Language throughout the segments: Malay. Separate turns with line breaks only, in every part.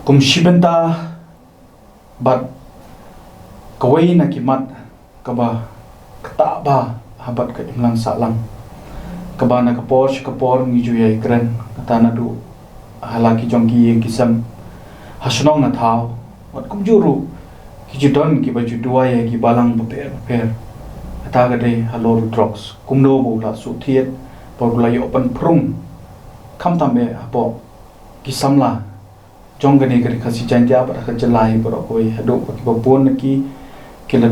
kum shibenta bat kawai na kimat kaba kata ba habat ka imlang salang kaba na kapor ngi juyai kren kata na du halaki jongki kisam hasnong na thao wat kum juru ki judon ki baju dua ya ki balang beper kata ga dei halor drugs kum no bu la su thiet pogulai open prung kam tambe apo kisamla jongani kari khasi jantia par khajalai par koi hado ki babon ki kila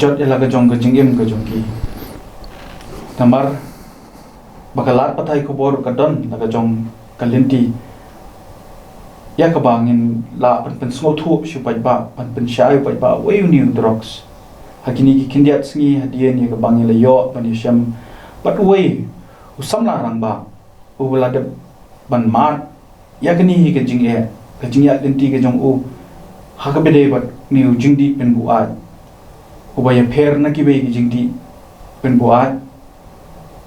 jot elaga jongga jingem ga jongki tamar bakalat patai kubor kadon laga jong kalinti ya kabangin la pen small thu shupai ba pen shai pai ba way new drugs hakini ki kindiat sngi hadien ya kabangin la yo pan sham but way usamla rang ba ubala de ban mar ya kini hi ke jing e ke jing ya linti ke jong u ha ka bede bat niu jing di pen bu a ubaya pher na ki be ki jing di pen bu a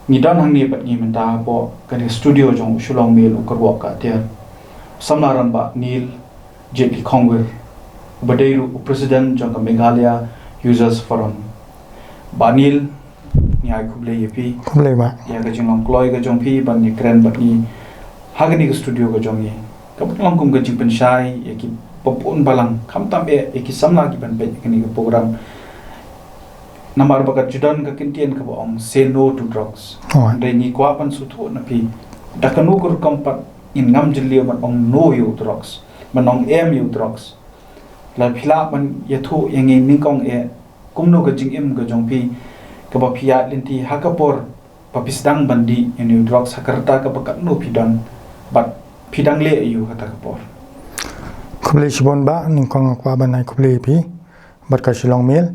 ni dan hang ni pat ni menta po ka studio jong shulong mel ukar wa ka tia samla ran ba nil jet ki khongwer ubadei ru president jong ka Meghalaya users forum banil ni ai khuble yepi
khuble ba
ya ka jing long kloi ka jong phi ban ni kren bat ni hagani ka studio ka jong ye ka lang kum ka jing pen shai ye ki popun balang kham tam e ki samla ki ban pe kini ka program namar bakat judan ka kintian ka ong say no to drugs dai ni kwa pan su thu na pi dakanu kur kompat in ngam jilio man ong no you drugs man ong em you drugs la phila man ye thu yengi ningkong e kumno ka jing em ka jong pi ka ba phia linti hakapor papisdang bandi you drugs hakarta ka bakat no pidan but pidang le you kata kapor
khuble shibon ba ningkong kwa banai khuble pi bat ka shilong mel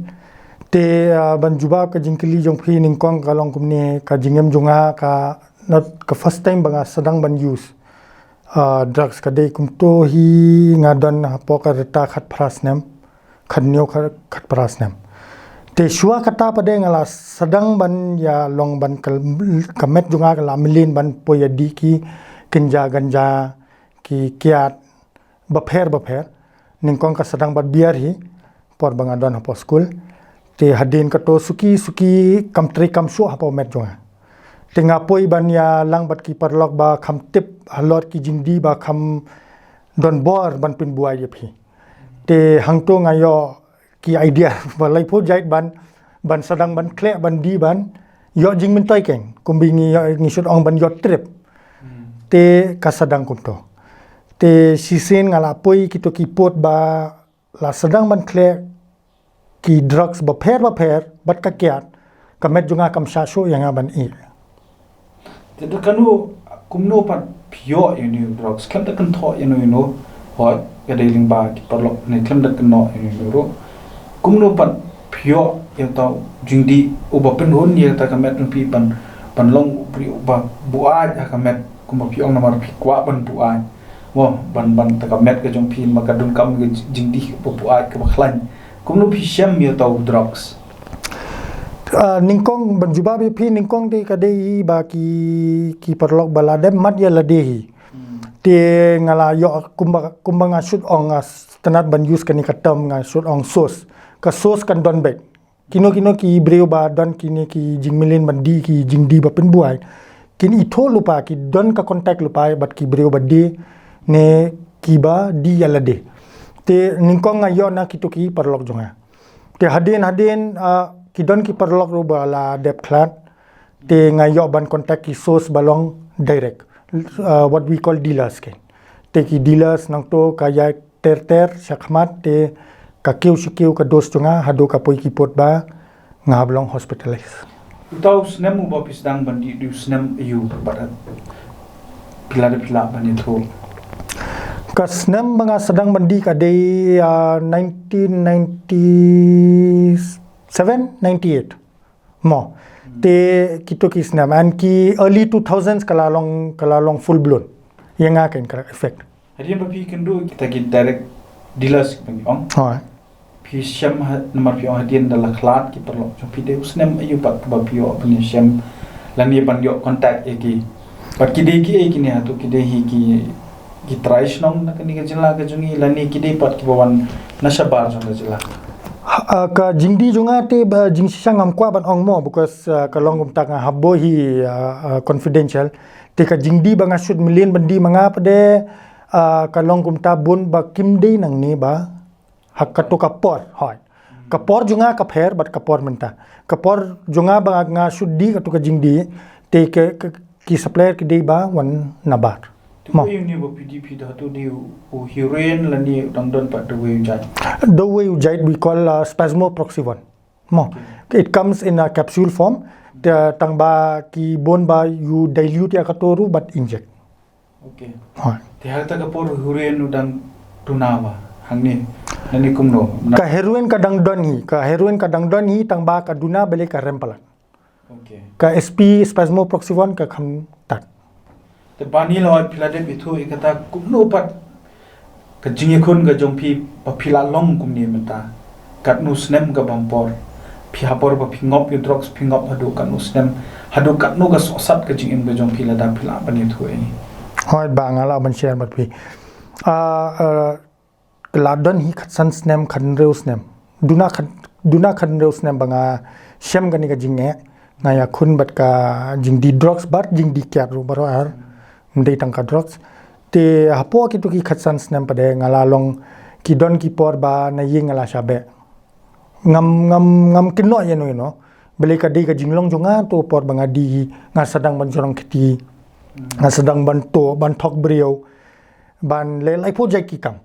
te ban juba ka jingkili jong phi ningkong ka long kumne ka jingem junga ka not ka first time banga sadang ban use drugs ka dei kum to hi ngadon po ka reta khat prasnem khanyo khat prasnem te shua kata pade ngala sadang ban ya long ban kamet junga ka la milin ban poyadi ki kinja ganja ki kiat bapher ningkong ka sadang bat biar hi por banga don hapo school te hadin ka to suki kamtri kamsu hapo met jonga te ngapoi ban ya lang bat ki parlok ba kham tip halot ki jingdi ba kham don bor ban pin buai ye phi te hangto ngayo ki idea balai pho jait ban sadang ban kle ban di ban yo jing min toi keng kumbingi yo ngi shot ong ban yo trip te kasadang kumto te sisin ngala poi kito ki pot ba la sadang ban kle ki drugs bapher bat ka kiat kamet junga kam shasho yang ban e
te kanu kumno pat pio you drugs kam ta kan tho you ho ga dealing ba ki parlok ne kam da kan no you ro kumno pat pio yang ta jingdi uba pen hon ye ta kamet pi pan long pri uba buaj kamet kuma pio namar pi kwa ban buaj wo ban ta kamet ka jong pi makadun kam ge jingdi buaj ka bakhlan kumno pi sham ye ta drugs
ningkong ban juba bi phi ningkong de ka dei ba ki parlok balade mat ya ladehi te ngala yo kumba nga shoot ong stanat ban use kani katam nga shoot ong sauce kan don bek kino ki breu ba don kini ki jingmilin ban di ki jingdi ba pen buai kin itho lupa ki don ka contact lupa bat ki breu ba de ne ki ba di ya lade te ningkong nga yo na ki parlok jonga te hadin ki don ki parlok ro bala dep klat te ngayo ban contact ki source balong direct what we call dealers ken te ki dealers nang to kaya ter shakmat te ka kiu ka dos tunga hado ka poi ki pot ba ngablong hospitalize
tau snem u bapis dang bandi du snem you barat pila bani tho
ka snem mga sedang bandi ka day 1997-98 mo te kito ki snem and ki early 2000s kalalong full blown yang akan kara effect
hadian papi kan do kita ki direct dealers bang ong pi syam nomor pi hadian dalam klat ki perlu so pi de snem ayu pat ba pi apni syam lan ye ban yo contact ki pat ki de ki ni hatu ki de hi ki gitrais nong na kani kajila kajungi lani kidi pat kibawan nasabar jong kajila
ka jingdi junga te jing sisang ngam kwa ban ong mo because ka long tak habbo hi confidential te ka jingdi ba ngasud million bandi manga pade ka long ta bun ba kimdi nang ni ba hak ka to ka por hoy ka por junga ka pher bat ka por menta ka por junga ba ngasud di ka to ka jingdi te ki supplier ki di ba wan nabar
mo ni bo PDP da to di o heroin lani dangdon pat the way jai
the way jai we call spasmoproxy 1 mo it comes in a capsule form tang ba ki bon ba you dilute ya katoru but inject
okay
ha
te har ta ka por heroin udang tunawa hangni nani kumno
ka heroin ka dangdon hi tang ba ka duna bele ka rempalan
okay
ka SP spasmoproxy 1 ka kham tak
te bani loi philade bithu ikata kumno pat ka jingi khun ga jongpi pa phila long kumni meta kat nu snem ga bampor phi hapor ba phingop yu drugs phingop hadu kan nu snem hadu kat nu ga sosat ka jingim ga jongpi la da phila bani thu ai
hoi ba ngala ban share mat phi ladon hi khatsan snem khan reu snem duna khan reu snem banga shem ga ni ga jinge ngaya khun bat ka jingdi drugs bat jingdi kyat ru baro ar ndai tangka drugs te hapo ki tu ki khatsan snem pade ngala long ki don ki por ba na ying ngala shabe ngam kinno yeno no bele ka dei ka jinglong jonga to por banga di nga sadang ban jorong khiti nga sadang ban to ban thok brio ban le lai po jai ki kam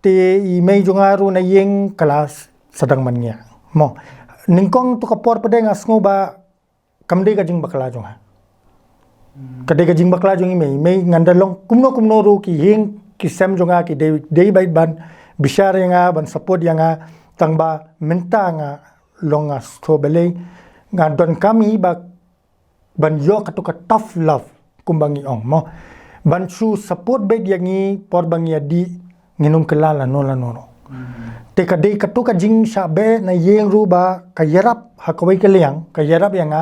te I mei jonga ru na ying kelas sadang man nya mo ningkong tu ka por pade nga sngo ba kam dei ka jing bakala jonga kadai ka jing bakla jongi mei ngandalong kumno ru ki hing ki sem jonga ki dei bait ban bishar nga ban support nga tangba menta nga longa sto bele nga don kami ba ban yo ka to ka tough love kumbangi ong mo ban su support bait yangi por bangi di nginum kelala no te ka dei ka to ka jing sha be na yeng ru ba ka yarap hakawai ka liang ka yarap yanga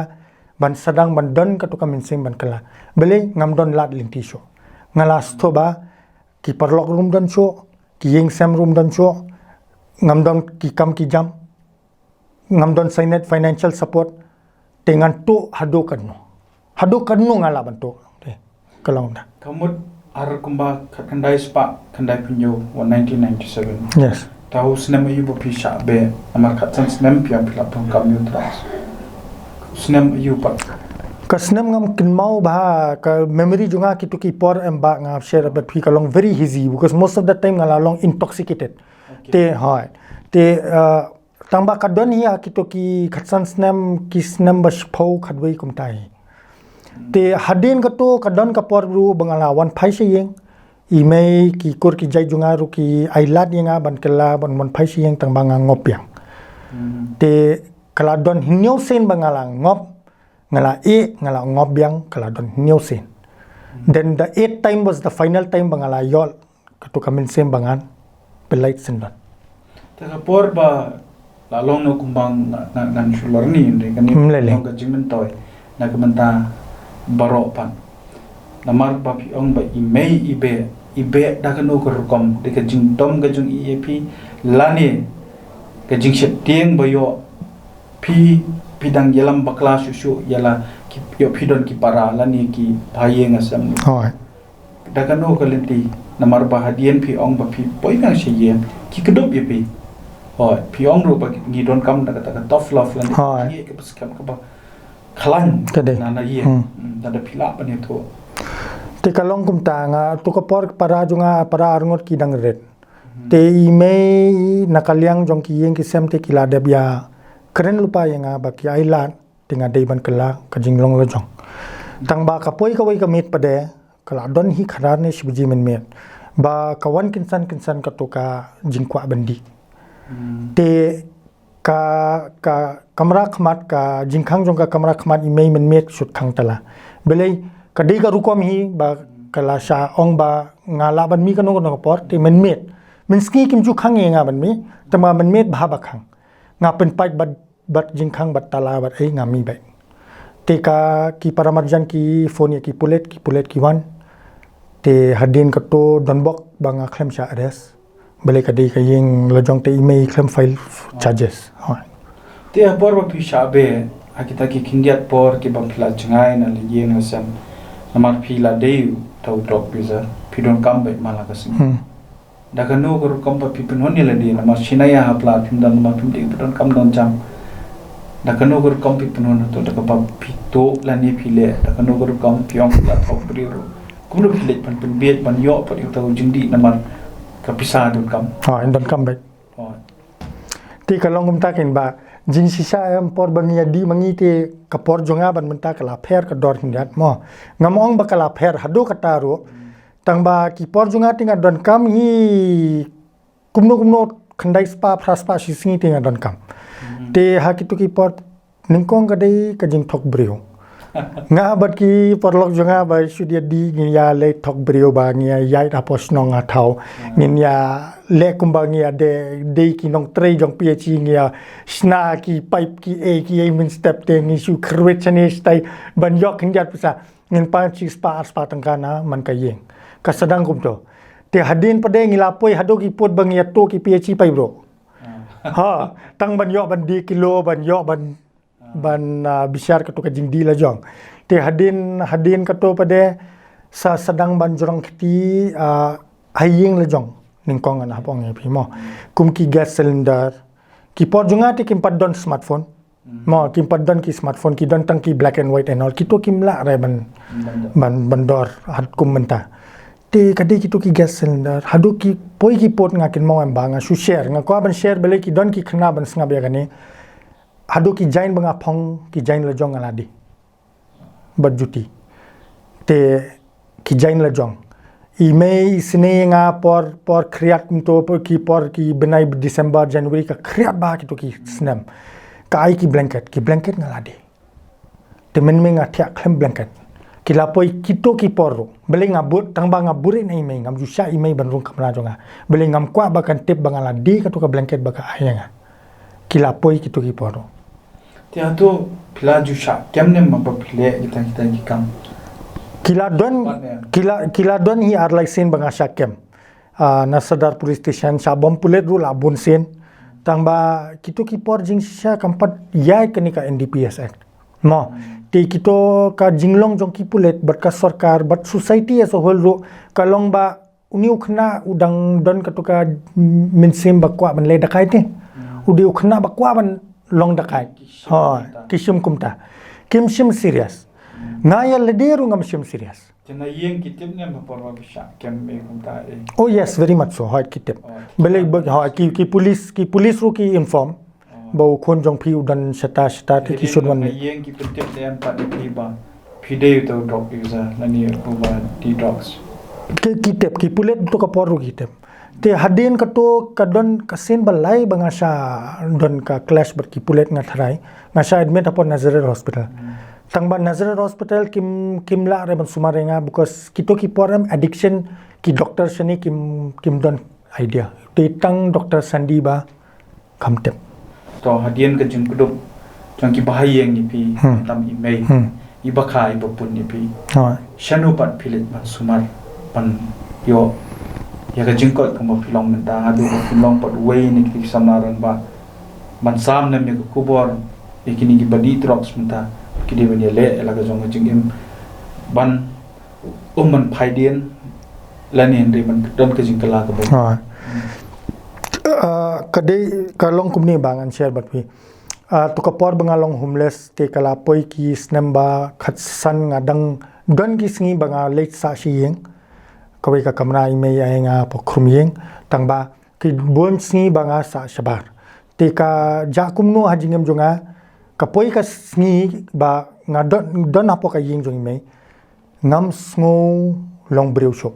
ban sadang ban don ka to ka minsing ban kala bele ngam don lat ling ti sho ngala sto ba ki parlok room don sho ki yeng sam room don sho ngam don ki kam ki jam ngam don signet financial support tengan to hado kan no ngala ban to te kalong da
kamut ar kumba khandai spa khandai pinyo 1997
yes
tahu snem ayu bo pisha be amar khatsan snem pia phila pon kam yu tras snem ayu pat
ka snem ngam kin mau ba ka memory junga ki to ki por em ba nga share but phi kalong very easy because most of the time ngala long intoxicated te hoy te tangba ka don hi ki to ki khatsan snem ba shpau khadwei kum tai te hadin ka to ka don ka por ru bangala wan phai se yeng email ki kur ki jai junga ru ki ailat yenga ban kala ban mon phai se yeng tang banga ngopiang te kala don hinyo sen bangala ngop ngala ngala ngop biang kala don hinyo sen then the 8th time was the final time bangala yol ka to kamin sem bangan pelait sen don
ta por ba la long no kumbang nan shulor ni inde kan long ka jingmen toy na kamanta baro pan namar ba pi ong ba imei ibe da kan no kor kom de ka jing dom ga jung EAP lani ka jing shet tieng ba yo pidang yalam bakla susu yala ki yo pidon ki para lani ki bhaye ngasam
hoy
da kan no kalenti namar ba hadien pi ong ba pi poi nang se ye ki kedop ye pi hoy pi ong ro ba ngi don kam da ka tough love lani ki ke pas kam ka ba khalang na ye da phila pa ne to
te kalong kum ta nga to ka por para junga para arngot ki dang red te ime nakaliang jong ki yeng ki sem te kila de bia keren lupa yang ba ki ailan tinga dei ban kala ka jinglong lo jong tang ba ka poi ka wai ka mit pade kala don hi khadar ne shibji men met ba ka wan kinsan ka to ka jingkwa bandi te ka kamera khmat ka jingkhang jong ka kamera khmat ime men met shut khang tala belai ka dei ka rukom hi ba kala sha ong ba ngala ban mi ka no por te men met men ski kim ju khang nga ban mi tama men met bha ba khang nga pen pai bat jingkhang bat tala bat ai nga mi bai te ka ki paramarjan ki phone ki pulet ki wan te hadin kato donbok banga claim sha arrest balik kadi kayeng lojong te email claim file charges
Te por ba pi shabe akita ki kindiat por ki bam pila jangai na liye na sam namar pila deu tau drop visa pidon kambe mala kasing daga no gor kompa pipin honi la di namar sinaya hapla pimdan namar pimdi pidon kam don jam daga no gor kompi pinono to daga pa pito la ni pile daga no gor kom piong la thau priru kumlo pile pan pin biet man yo pa tau jindi namar kapisa don kam
don kam baik ti kalong kum takin ba jing sisa em por bangia di mangiti kapor jonga ban menta kala pher ka dor hindat mo ngamong ba kala pher hado kataro tang ba ki por jonga tinga don kam hi kumno khandai spa praspa sisi tinga don kam te hakitu ki por ningkong kadai ka jing thok brio nga bat ki porlok jonga ba sudia di ngia le thok brio ba ngia yai rapos nong athau ngia le kumba ngia de ki nong trei jong phi ngia sna ki pipe ki a min step te ngi su krwet chane stai ban yok ngiat pisa ngin pa chi spa tangkana man ka yeng ka sedang kum to te hadin pade ngi lapoi hado ki pot bang ya to ki phi pai bro tang ban yok ban di kilo ban yok ban bisyar kato ka jing di la jong te hadin kato pade sa sedang ban jorong kiti haying la jong ningkong an hapong e mo kum ki gas cylinder ki por junga te kim padon smartphone mo kim padon ki smartphone ki don tang ki black and white and all kito kim la re ban dor had kum menta te kadi kito ki gas cylinder hadu ki poi ki pot nga kin mo am banga su share nga ko ban share bele ki don ki khna ban snga be gani hadu ki jain banga phong ki jain la jong aladi bajuti te ki jain la jong email isne nga por kriat to por ki benai December January ka kriat ba ki to ki snam ka ai ki blanket ngaladi te men nga thia klem blanket ki lapoi kito ki porro bele ngabut tang ba ngabure na email ngam jusha email ban rung kamla jonga bele ngam kwa ba kan tip bangala di ka to ka blanket ba ka ayanga ki lapoi kito ki porro
te ato pila jusha kemne maba pile kita ki kam
Kila don hi arlai sen banga syakem na sadar police station sabom pulet ru labun sen tang ba kito ki por jing sya kampat yai kani ka NDPS act mo ti kito ka jinglong jong ki pulet bat ka sarkar bat society as a whole ru kalong ba uni ukhna udang don ka to ka minsem bakwa ban le dakai te udi ukhna bakwa ban long dakai kishim kumta kimshim serious ngaya lederu ngam shim serious
jena yeng kitip ngam porwa bisha kem me kumta
oh yes very much so hot kitip bele ki police ru ki inform bo khon jong phi udan sata te ki shudwan ne
yeng ki kitip den pa de ba pide to drug user nani over the drugs
kitip ki pulet to ka poru kitip te hadin ka to ka don ka sen balai banga sha don ka clash ber ki pulet nga tharai nga sha admit upon Nazareth hospital tangban Nazareth hospital kim la re ban sumarenga because kito ki poram addiction ki doctor shani kim don idea te tang Dr. Sandiba kamtep
to hadien ka jing kudup jang ki bahayeng ni pi tam email ibakai bapun ni pi shanu pat pilit ban sumar pan yo ya ka jing ko kuma pilong menta adu pilong pat way ni ki samaran ba man sam na me ko kubor ikini ki badi drugs menta kidi bani le laga jong jingim ban man phaidien lani henry ban don ka jing kala ka ba
kadai kalong kumni bangan share batwi to kapor bangalong homeless te kala poi ki snamba khatsan ngadang don ki sngi banga late sa shiyeng kawai ka kamra ime nga pokhrum yeng tangba ki bon sngi banga sa shabar te ka jakumno hajingem jonga kapoi ka sngi ba nga don apo ka yeng jong ime ngam sngo long breu shop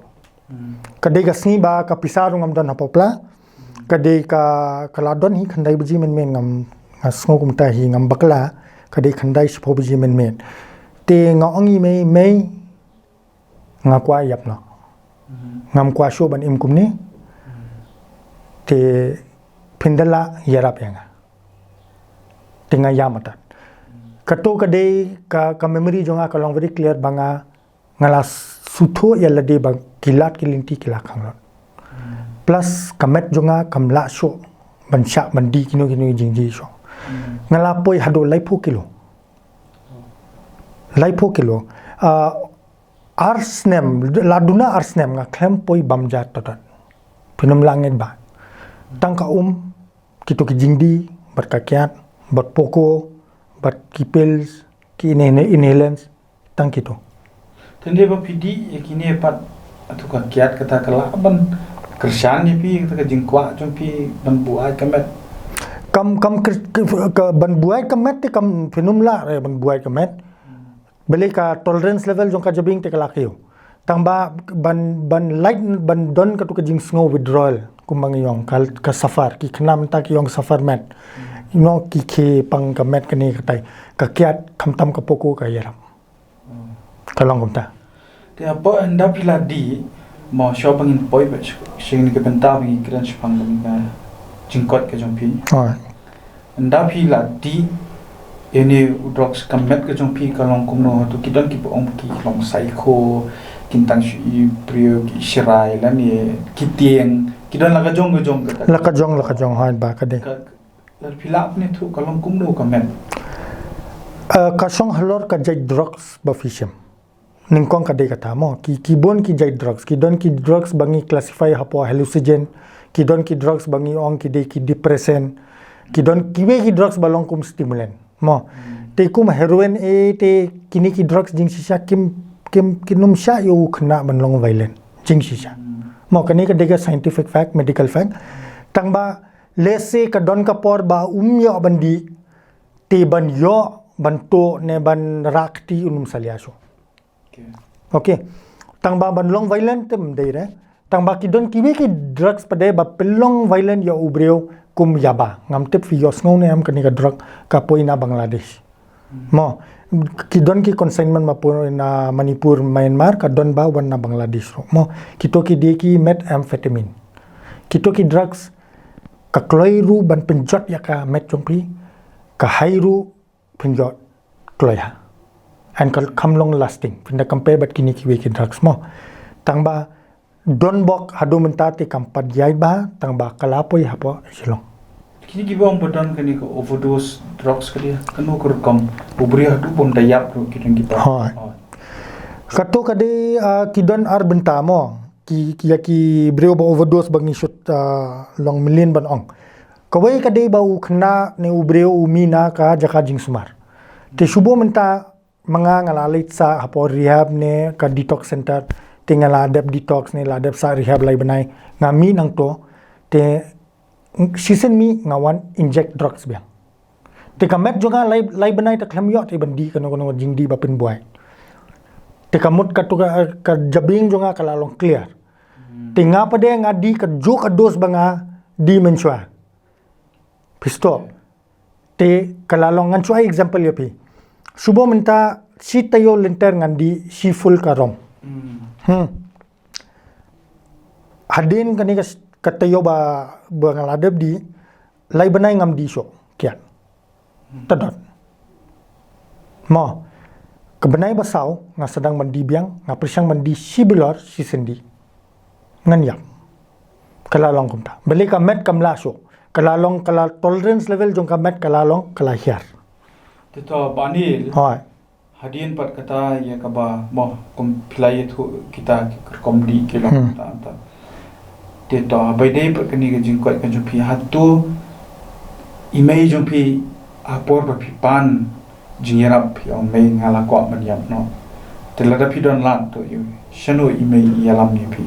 kadai ka sngi ba ka pisaru ngam don apopla kadai ka kaladon hi khandai buji men ngam sngo kum ta hi ngam bakla kadai khandai shpo buji men te nga ongi me nga kwa yap na ngam kwa sho ban im kum ni te pindala yarap yanga te nga yamata kato kadai ka memory jonga ka long very clear banga ngala sutho yalla de bang kilat kilinti kilakang lot plus kamet jonga kamla so ban syak mandi kino jingji so ngalapoi hado laipu kilo arsnem laduna arsnem nga klempoi bamjat todat pinum langit ba tangka kito ki jingdi berkakiat berpoko berkipils ki inhalants tang kito
tende ba pidi yakini pat atu ka kiat kata kala ban kersan ni pi kata jingkwa jong pi ban buai kamet
kam ban buai kamet te kam pinum la ban buai kamet beli ka tolerance level jong ka jabing te kalakyo tangba ban light ban don ka tu ka jing snow withdrawal kumang yong ka safar ki khnam ta ki yong safar met no ki ke pang ka met kani ka tai ka kiat khamtam ka poko ka yaram kalong kumta
te apa anda pila di mo sho pangin poi ba sing ni ka benta bi kran spang ka jingkot ka jong pi anda pila di ini drugs kamet ke jong pi kalong kumno tu kidon ki ong ki long psycho kintang shi prio ki shirai la ni kitieng kidon la ka jong
la ka jong han ba ka de
la pilap ni tu kalong kumno kamet
ka song halor ka jai drugs ba fisham ningkong ka de kata mo ki bon ki jai drugs kidon ki drugs bangi classify hapo hallucinogen kidon ki drugs bangi ong ki de ki depressant kidon kiwe ki drugs balong kum stimulant mo te kum heroin te kini ki drugs jing sisa kim kinum sha yo khna ban long violent jing sisa mo kani ka dega scientific fact medical fact tangba lese ka don ka por ba yo bandi te ban yo ban to ne ban rakti unum saliaso okay tangba ban long violent tem dei re tangba ki don kiwe ki drugs pade ba pelong violent yo ubreo kum yaba ngam tip fi yos ngau ne am kani ka drug ka poina Bangladesh mo ki don ki consignment ma po na Manipur Myanmar ka don ba wan na Bangladesh mo kito ki de ki methamphetamine kito ki drugs ka kloiru ban penjot ya ka met chongpi ka hairu penjot kloya and ka kam long lasting pinda compare bat kini ki we ki drugs mo tangba don bok hadu mentate kampad yai ba tangba kalapoi hapo silong
kini gibong badan kani ko overdose drugs kali kanu kur kam ubri hadu bon dayap ro kidon kita
kato kade kidon ar bentamo ki breu ba overdose bangi shoot long million ban ong kawai kade ba u khna ne ubreu umina ka jaka jing sumar te subo menta mga ngalalit sa hapo rehab ne ka detox center tinggal adap detox ne ladap sa rehab lai banai ngami nang to te season mi ngawan inject drugs biang te kamet juga lai banai ta khlam yo te bandi kano jing di bapin buai te kamut ka tu ka jabing juga kalalong clear te ngapa de ngadi ka jo ka dos banga di menchua pisto te kalalong ngan chua example yo pi subo menta si tayo lenter ngandi si full karom hadin kani katayo ba ngaladep di lai banai ngam di so kiat tadot mo kebenai basau nga sedang mandi biang nga prisyang mandi si bilor si sendi ngan yap kalalong kumta beli ka met kam laso kalalong kala tolerance level jong ka met kalalong kala hiar
Tito banil
hoi
hadin pat kata ya kaba mo kom pilai tu kita kom di kilo ta Tito bai dei pat kani ga jingkot kan jumpi hatu imei jumpi apor ba pi pan jingerap pi on mei ngala ko man yam no telada pi don lat to yu shanu imei yalam ni pi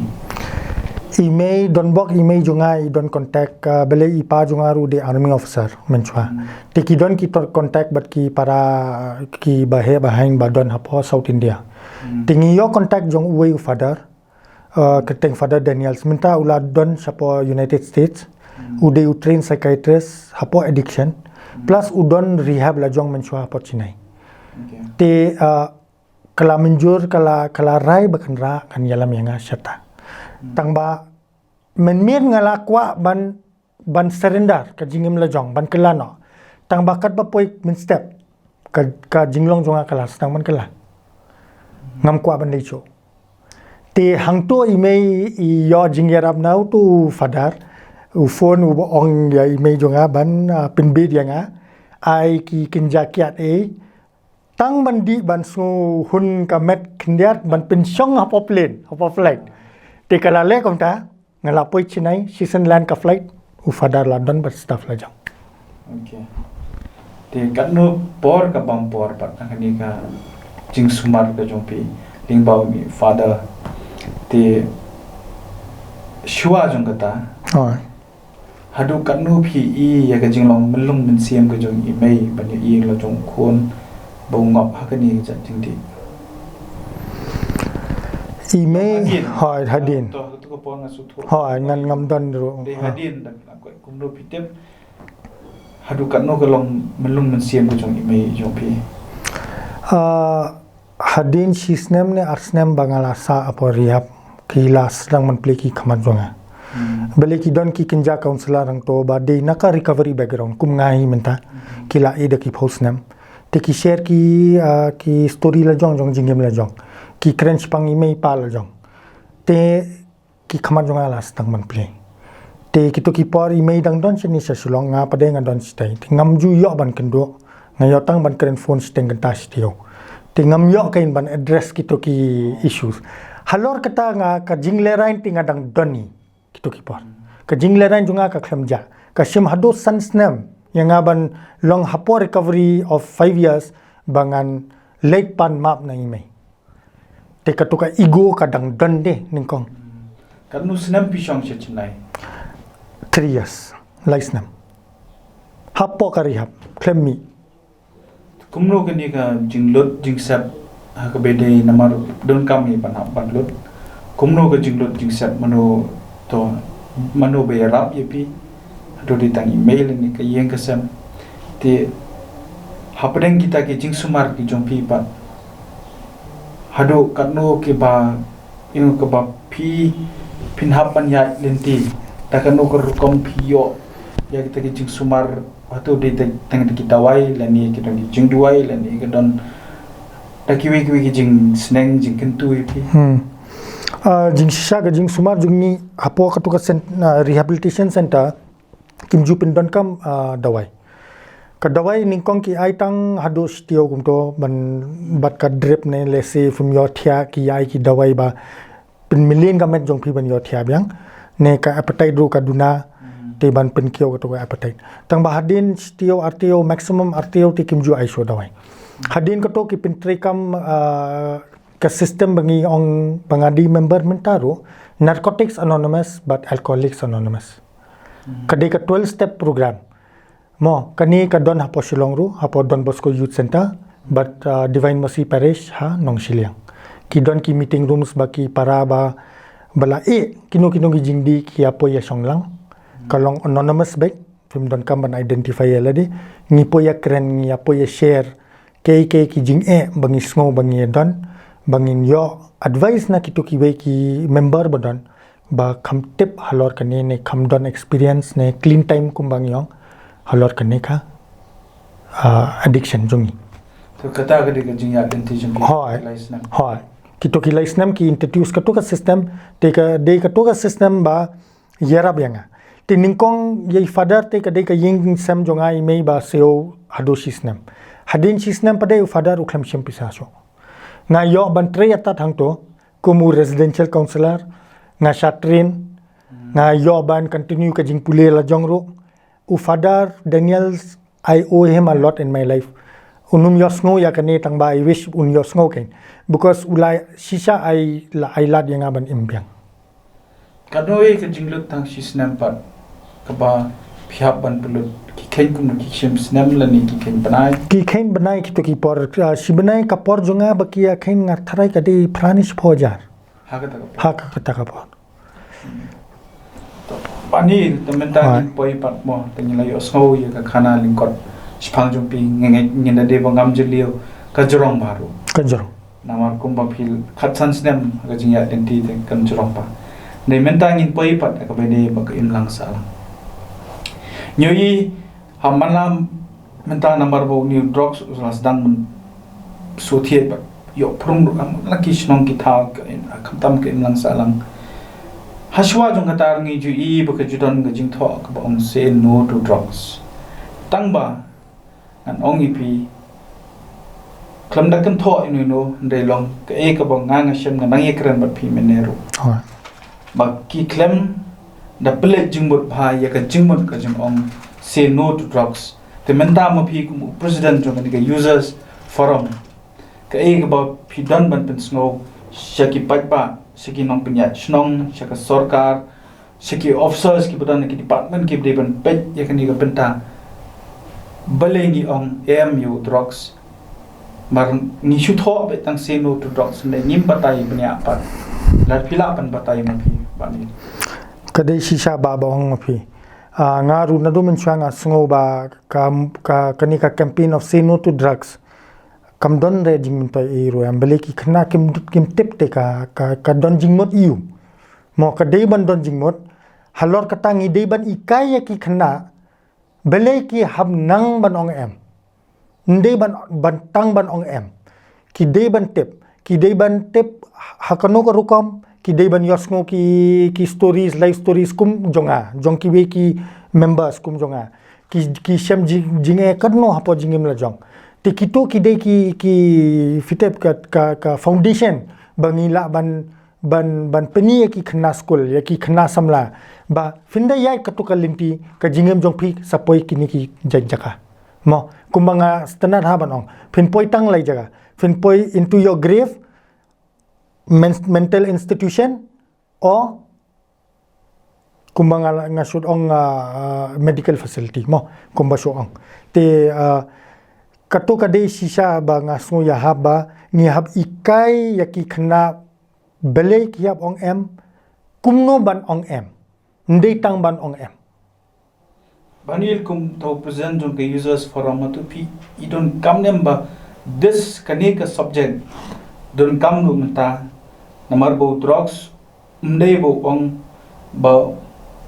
email don bok email junga I don contact bele ipa junga ru de army officer menchwa te ki don ki contact but ki para ki bahe bahang badon hapo South India tingi yo contact jong uwe father keteng father Daniels minta ula don sapo United States ude u train psychiatrist hapo addiction plus udon rehab la jong menchwa hapo Chennai te kala menjur kala rai bakan ra kan yalam yanga syata tangba men ngala kwa ban surrender ka jingim la jong ban kelano tangba kat ba poi min step ka jinglong jonga kala stang man kala ngam kwa ban leicho Te hang tu email yo jingerap nau tu fadar u phone u ong ya email jonga ban pin bid yang ai ki kinjakiat tang bandi ban su hun kamet kindiat ban pin song hapo plane hapo flight te kala le kom ta ngala poi chinai season land ka flight u fadar London bat staff la jang.
Okay. Te kat no por ka bam por pat angani ka jing sumar ka jongpi ling bau mi father te shua jong kata hadu kat no phi ya ka jing long melung men siam ka jong i mai ban i la jong khon bau ngop ha ka ni ja jing ti
email hoi hadin
to ko por nga su tho
hoi ngan ngam don ro
de hadin dak ko kum do pi tep hadu kat no ka long melung men siam ka jong i mai jong pi
hadin sisnem ne arsnem bangala sa apo rehab kila sedang menplay ki khamat jonga bele ki don ki kinja counselor ang to ba de naka recovery background kum ngai menta kila e de ki postnem te ki share ki story la jong jong jingem la jong ki crunch pang email pa la jong te ki khamat jonga la sedang menplay te ki to ki por email dang don chini sa sulong nga pade nga don stai ngam ju yo ban kendo ngayo tang ban kren phone steng kan ta stio te ngam yo kain ban address ki to ki issues halor kata nga ka jingle rain tinga dang doni kito ki por ka jingle rain junga ka khlamja ka sim hado sansnem yang ban long hapo recovery of 5 years bangan late pan map na imei te ka to ka ego ka dang don de ningkong
kat no snam pi shong che chnai
3 years laisnam hapo ka rehab klemmi
kumno ka ni ka jinglot jingsap ha ka bede namar don kam ni ban lut kumno ka jinglot jingsap mano to mano be rap yepi do di tang email ni ka yeng ka sam te hapdeng kita ke jing sumar ki jompi pa hado katno ke ba ing ka ba pi pin hapan ya lenti ta kanu ko kom pio ya kita ke jing sumar atau di tang di kita wai la ni kita di jing duai la ni ka don ta kiwi ki jing sneng jing kentu yepi
jing shisha ga jing sumar jing ni apo ka to ka rehabilitation center kimju pin don kam dawai ka dawai ningkong ki ai tang hado stio kum to ban bat ka drip ne lese from your thia ki ai ki dawai ba pin million ga met jong pi ban your thia byang ne ka appetite ru ka duna te ban pin kyo ka to ka appetite tang ba hadin stio RTO maximum RTO ti kimju ai so dawai hadin ka to ki pin trekam ka system bangi ong bangadi member mentaro narcotics anonymous but alcoholics anonymous kadai ka 12 step program mo kani ka don hapo silong ru hapo Don Bosco Youth Center but Divine Mercy Parish ha nong siliang ki don ki meeting rooms baki para ba bala kino gi jingdi ki apo ya songlang kalong anonymous back film don kam ban identify la di ngi po ya kren ngi apo ya share ki jing bangi sngo bangi don bangin yo advice na kitu ki we ki member badon ba kham tip halor kane ne kham don experience ne clean time kumbang yong halor kane ka addiction jungi
to kata ka de jing ya lenti jing
hoi kitu ki license ki introduce ka to ka system te ka to ka system ba yera byanga te ningkong ye father te ka de ka ying sem jonga i mei ba seo hado system hadin system pade father u kham sim pisa so nga yo ban tre atat hang to kumu residential counselor nga shatrin nga yo ban continue ka jing pule la jongro u father Daniels I owe him a lot in my life unum yosngo ya kane tang ba I wish un yosngo ken because ulai shisha I lad yang ban imbyang
kadoi ka jinglut tang shisnam pat ka ba phiap ban pulut ki khen kum ki shim snam la ni ki khen banai
ki to ki por si banai ka por jonga bakia khen nga tharai ka de pranish phojar ha ka ta ka por
pani tementa ni poi pat mo tengila yo so ye ka khana lingkot sphang jung pi nge na de bangam julio ka jorong baru namar kumba phil khatsan snem ka jingya tenti te kan jorong pa ne menta ngin poi pat ka be de ba ka im lang sa nyoi hamala menta namar bo new drugs las dang so thiet yo prung ang laki snong ki thao khamtam ke imlang salang haswa jong katar ngi ju I ba ka judan ga jing tho ka ba ong say no to drugs tang ba an ong ipi klam da kan tho inu no ndai long ka e ka ba nga nga shem na nang ekran ba phi menero ba ki klem da plate jing bot bha ya ka jing bot ka jing ong say no to drugs te menta mo phi ku president jong ka users forum ka e ka ba phi dan ban pen snow shaki pajba shaki nong pinya snong shaka sarkar shaki officers ki badan ki department ki deban pet ya kan ni ka benta balengi ong AMU drugs mar ni shu tho be tang say no to drugs ne nim patai bnya pa lar phila pan patai ma phi bani
kadai shisha ba ba hong phi nga ru na do men changa sngo ba ka kani ka campaign of say no to drugs kam don re jing pa e ro am bele ki khna kim tip te ka don jing mot iu mo ka dei ban don jing mot halor ka tangi dei ban ikai ya ki khna bele ki ham nang ban ong em ndei ban tang ban ong em ki dei ban tip hakano ka rukom ki dei ban yosngo ki stories live stories kum jong ki we ki members kum jonga ki shem jinge kadno hapo jingem la jong te kito ki dei ki fitep ka foundation bangila ban peni ki khna school ya ki khna samla ba finda yai katuka limpi ka jingem jong phi sapoi kini ki jaka mo kumbanga standard ha banong fin poi tang lai jaga fin poi into your grave mental institution or kumbanga ngasud ong medical facility mo kumbasyo ong te katuka dei shisha ba ngasngu ya haba ni hab ikai yaki khna bele ki hab ong em kumno ban ong em ndei tang ban ong em
Banil kum to present on the users forum to pi I don't come them ba this kanika subject don't come no mata namar bo drugs ndei bo ong ba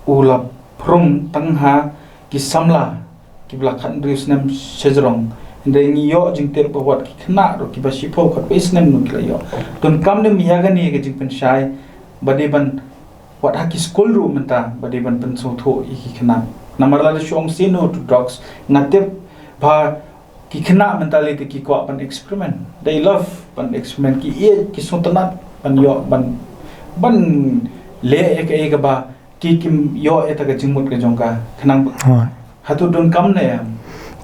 ula prum tangha ki samla ki bla khan ris nem sejrong ndei ni yo jing ter ba wat ki khna ro ki ba sipo khat pe snem no ki yo don't come them ya ga ni ga jing pen shai ba de ban wat ha ki school room mata ba de ban pen so tho I ki khna namar la shong say no to drugs natep ba ki khna mentality ki ko pan experiment they love pan experiment ki e ki suntanat pan yo ban le ek ba ki kim yo eta ka jingmut ka jongka khnang hatu don kam ne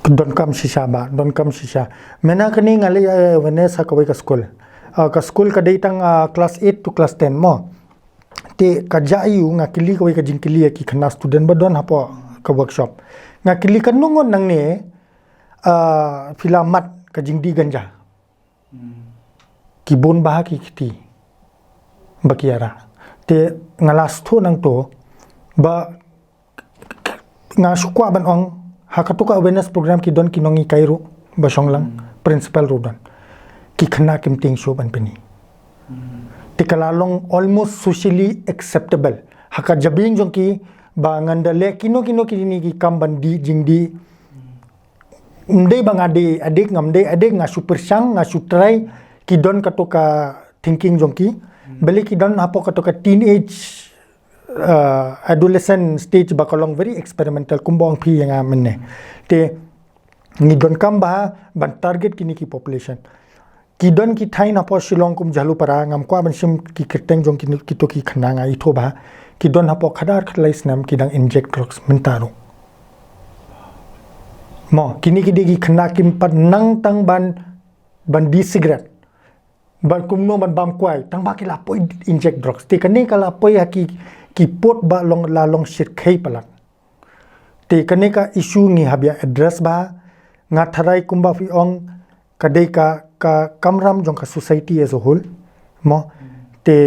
don kam shisha mena kani ngali wene sa ka school ka dei tang class 8 to class 10 mo te ka jaiu ngakili ka jingkili ki khna student ba don hapo ka workshop ngakili kan nungon nang ne filamat ka jingdi ganja ki bon bah ki kiti bakiara te ngalas thu nang to ba nga sukwa ban ong hakatuka awareness program ki don kinongi kairo ba songlang principal rodon ki khna kim ting show ban peni te kalalong almost socially acceptable haka jabing jong ki ba ngandale kino ni ki kam di jingdi ndei bang adik ngamde adik nga super sang nga sutrai ki don katoka thinking jongki beli ki don hapo katoka teenage adolescent stage bakalong very experimental kumbong phi yang amne te ni don kam ba ban target kini ki population ki don ki thain hapo shillong kum jalu para ngam kwa ban sim ki kerteng jong ki to ki khana nga itho ba ki don hapo khadar khlai snam ki dang inject drugs mentaro mo kini ki digi khana kim pat nang tang ban di cigarette ban kumno ban bam kwai tang ba ki la poi inject drugs te kani kala poi ki pot ba long shit khai palat te kani ka issue ngi habya address ba nga tharai kumba fi ong kadai ka kamram jong ka society as a whole mo te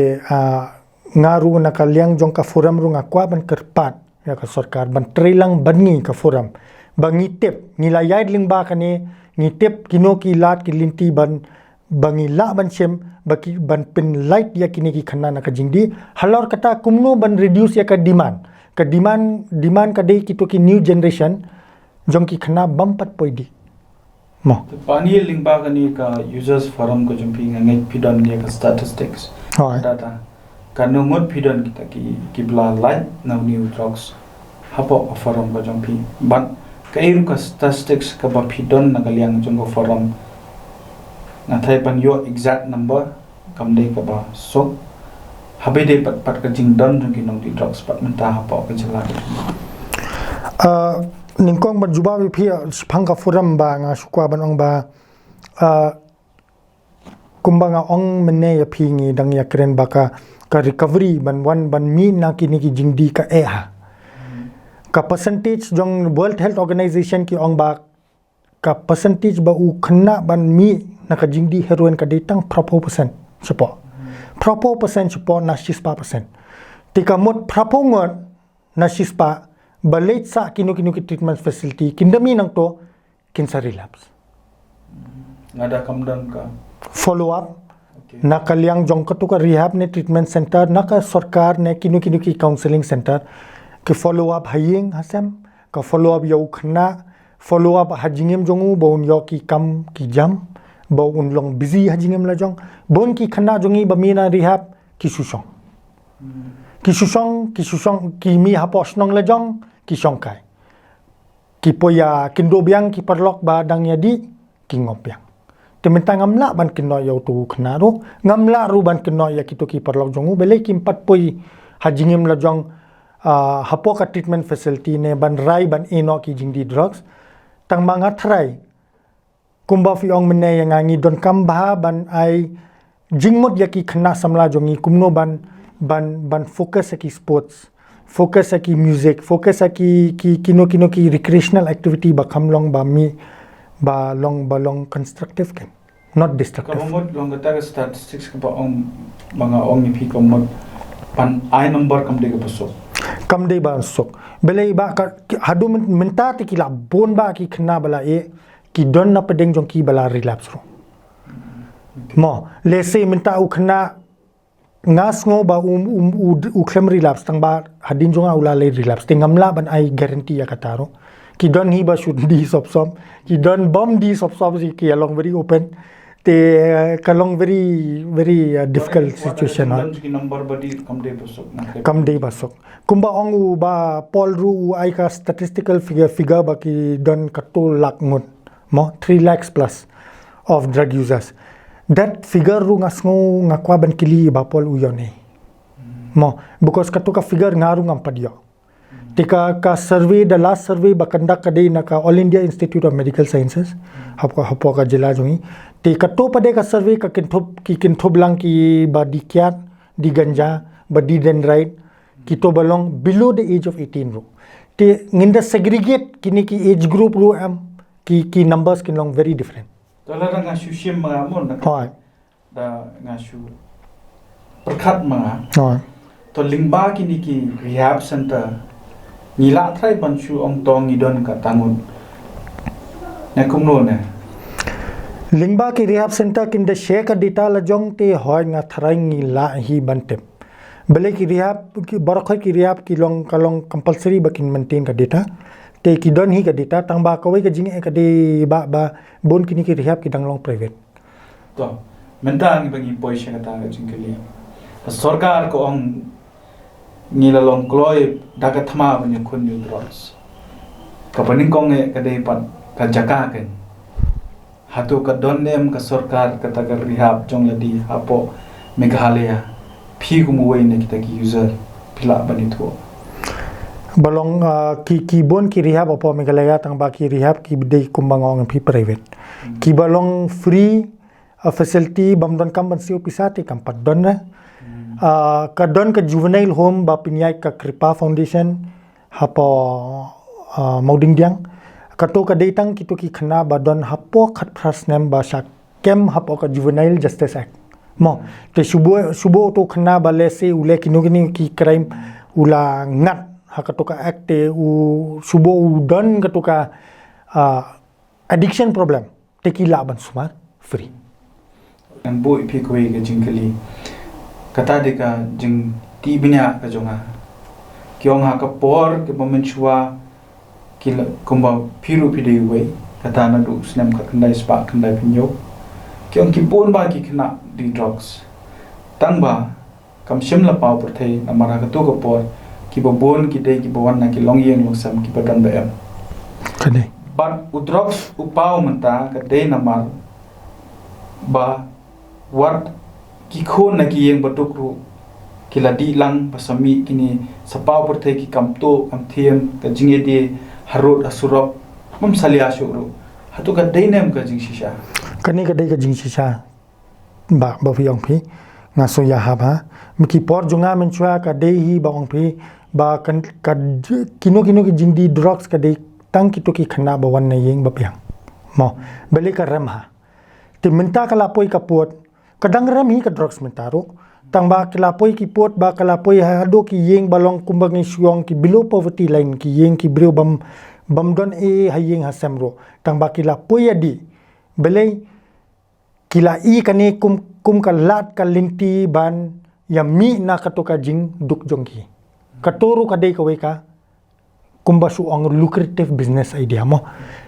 nga ru na ka liang jong ka forum ru nga kwa ban kerpat ya ka sarkar ban trilang bangi ka forum bangi tep nila yai ling ba kane ni tep kino ki lat ki linti ban bangi la ban chem baki ban pen light ya kini ki khana na ka jingdi halor kata kumno ban reduce ya ka demand ka dei ki to ki new generation jong ki khana bampat poidi mo
Pani lingba kani ka users forum ko jumpi ngai pidon ni ka statistics
hoi
data kanungot pidon kita ki bla light now new drugs hapo forum ko jumpi ban kairu ka statistics ka ba pidon nagaliang junggo forum na thai pan yo exact number kamde ka ba so habe de pat ka jing don jung ki nong di drugs pat menta hapo ka jala
ningkong ban juba bi phi phang ka forum ba nga sukwa ban ong ba kumbanga ong menne ya phi ngi dang ya kren ba ka recovery ban mi na ki ni ki jingdi ka ha ka percentage jong World Health Organization ki ong ba ka percentage ba u khna ban mi na ka jingdi heroin ka detang propo percent support propo percent support na 6% tika mot propo ngon na 6 balait sa kinu ki treatment facility kindami nang to kinsa relapse
ngada kamdan ka
follow up na kalyang jong ka to ka rehab ne treatment center na ka sarkar ne kinu ki counseling center ke follow up haying hasam ka follow up yau khna follow up hajingem jongu bon yo ki kam ki jam bo unlong busy hajingem la jong bon ki khna jongi bamina rehab ki susong ki mi hapos nong la jong ki songkai ki poya kindo biang ki parlok ba dang yadi ki ngopiang tementang ngamla ban kino yau tu khna ro ngamla ru ban kino ya ki to ki parlok jongu bele ki 4 poi hajingem la jong hapo ka treatment facility ne ban rai ban eno ki jingdi drugs tang manga thrai kumba fi ong mene yang ngi don kamba ban ai jingmot ya ki khna samla jongi kumno ban focus ki sports focus ki music focus ki kino ki recreational activity ba khamlong ba mi ba long constructive kan not destructive
kamot long ta statistics ka ba ong mga ong ni phi kamot pan ai number kam de ka paso
kam dei ba sok belai ba ka hadu menta ti kila bon ba ki khna bala e ki don na pedeng jong ki bala relapse ro mo le se menta u khna ngas ngo ba u khlem relapse tang ba hadin jong ula le relapse te ngamla ban ai guarantee ya kataro ki don hi ba should di sop ki don bom di sop ki along very open te kalong very difficult situation ha
number badi
kam dei basok kumba ong u ba pol ru u ai ka statistical figure ba ki don ka 2 lakh ngut mo 3 lakhs plus of drug users that figure ru ngasngo ngakwa ban kili ba pol u yone mo because ka to ka figure ngaru ngam padio tika ka survey the last survey ba conduct kadai na ka All India Institute of Medical Sciences hapo ka jila jongi te ka to pade ka survey ka kinthop lang ki ba di kyat di ganja ba di dendrite ki to belong below the age of 18 ro te nginda segregate kini ki age group ro am ki numbers kin long very different
tola nga shushim mga mon
hoi
da nga shu perkhat mga
hoi
to lingba kini ki rehab center nila thai ban shu ong tong idon ka tangun na kumno ne
lingba ki rehab center kin de share ka data la jong te hoi nga tharai ngi la hi bantem bele ki rehab ki barakhoi ki rehab ki long kalong compulsory bakin maintain ka data te ki don hi ka data tang ba kawai ka jing ka de ba bon kini ki rehab ki dang long private
to menta ngi bangi poisha ka ta jingkeli sarkar ko ong ngila long kloi daga thama bani khun new drugs kapaning kong e kadai pat ka jaka ken hatu ka don nem ka sarkar ka tagar rehab jong yadi hapo meghalaya phi gumuwai ne kita ki user pila bani tho
balong ki bon ki rehab apo megalaya tang ba ki rehab ki bidai kumbangong phi private ki balong free facility bamdon kam ban siu pisati kam pat don na ka don ka juvenile home ba pinyai ka Kripa Foundation hapo mauding diang ka to ka datang kitu ki khna ba don hapo khat phras nem ba sha kem hapo ka juvenile justice act mo te subo to khna ba le se ule kinugini ki crime ula ngat hakato ka act te u subo u don ka to ka addiction problem te ki la ban sumar free
ang boy phi ko ga jingkeli kata de ka jing ti binya ka jonga kyong ha ka por ke moment chua ki kumba phiru phi de we kata na du snem kat kendai spa kendai pinyo kyong ki pon ba ki kena di drugs tang ba kam sim la pau per thei na mara ka tu ko por ki bo bon ki dei ki bo wan na ki long yeng long sam ki padan ba em
Kani.
but u drugs u pau menta ka dei na mar ba wat ki khon na ki yeng batuk ru kila di lang pasami kini sapau per thei ki kam to kam thiem ka jinge di harut asurop mum salia shuru hatu ka dei nem ka jing shisha
Kani kadai ka jing shisha ba fi ong phi nga so ya ha ba miki por junga men chua ka dei hi ba ong phi ba kan ka kino ki jing di drugs ka dei tang ki to ki khana ba wan na yeng ba piang mo beli ka ram ha ti minta ka lapoi ka pot kadang ram hi ka drugs minta ro tang ba ka lapoi ki pot ba ka lapoi ha do ki yeng balong kumbang ni syong ki below poverty line ki yeng ki brio bam don e ha yeng ha samro tang ba ki lapoi adi belai kila i kani kum ka lat ka linti ban ya mi na katoka jing duk jongki katoru ka dei ka weka kumba su ang lucrative business idea mo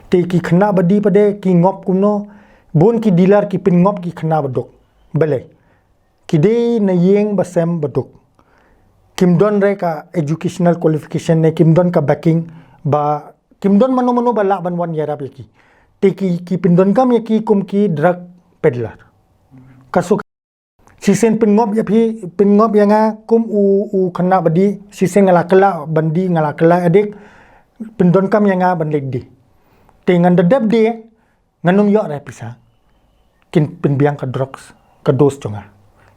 te ki khna badi pade ki ngop kumno bon ki dealer ki pin ngop ki khna badok bele ki dei na yeng basem badok kim don re ka educational qualification ne kim don ka backing ba kim don mano bala ban wan yarap yaki te ki pin don kam yaki kum ki drug peddler kasuk sisen pin ngop ya phi pin ngop ya nga kum u khna badi sisen ngala kala bandi ngala kala adik pin don kam ya nga ban legdi te ngan dadab de nganum yo ra pisa kin pin biang ka drugs ka dos jonga